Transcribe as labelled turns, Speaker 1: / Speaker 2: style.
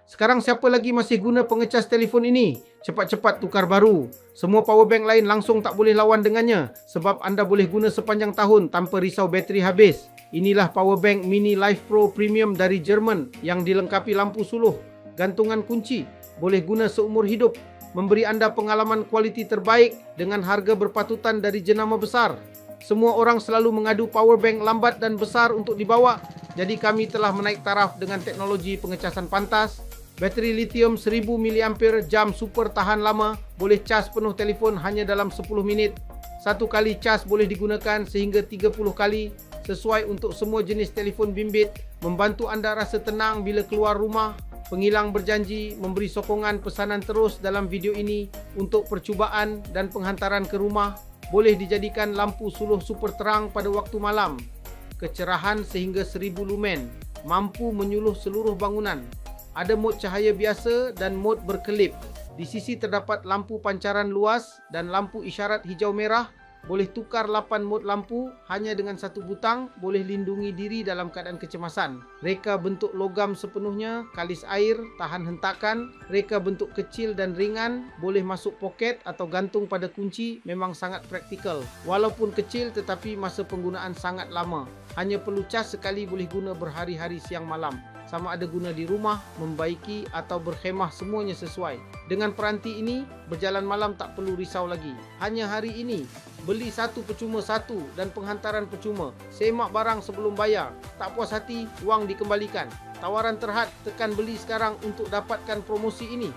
Speaker 1: Sekarang siapa lagi masih guna pengecas telefon ini? Cepat-cepat tukar baru. Semua powerbank lain langsung tak boleh lawan dengannya sebab anda boleh guna sepanjang tahun tanpa risau bateri habis. Inilah powerbank Mini Life Pro Premium dari Jerman yang dilengkapi lampu suluh, gantungan kunci, boleh guna seumur hidup, memberi anda pengalaman kualiti terbaik dengan harga berpatutan dari jenama besar. Semua orang selalu mengadu powerbank lambat dan besar untuk dibawa, jadi kami telah menaik taraf dengan teknologi pengecasan pantas. Bateri lithium 1000 mAh super tahan lama, boleh cas penuh telefon hanya dalam 10 minit. Satu kali cas boleh digunakan sehingga 30 kali, sesuai untuk semua jenis telefon bimbit, membantu anda rasa tenang bila keluar rumah. Penghilang berjanji memberi sokongan pesanan terus dalam video ini untuk percubaan dan penghantaran ke rumah. Boleh dijadikan lampu suluh super terang pada waktu malam. Kecerahan sehingga 1000 lumen, mampu menyuluh seluruh bangunan. Ada mod cahaya biasa dan mod berkelip. Di sisi terdapat lampu pancaran luas dan lampu isyarat hijau merah. Boleh tukar 8 mod lampu hanya dengan satu butang, boleh lindungi diri dalam keadaan kecemasan. Reka bentuk logam sepenuhnya, kalis air, tahan hentakan. Reka bentuk kecil dan ringan, boleh masuk poket atau gantung pada kunci, memang sangat praktikal. Walaupun kecil tetapi masa penggunaan sangat lama. Hanya perlu cas sekali, boleh guna berhari-hari siang malam. Sama ada guna di rumah, membaiki atau berkhemah, semuanya sesuai. Dengan peranti ini, berjalan malam tak perlu risau lagi. Hanya hari ini, beli satu percuma satu dan penghantaran percuma. Semak barang sebelum bayar. Tak puas hati, wang dikembalikan. Tawaran terhad, tekan beli sekarang untuk dapatkan promosi ini.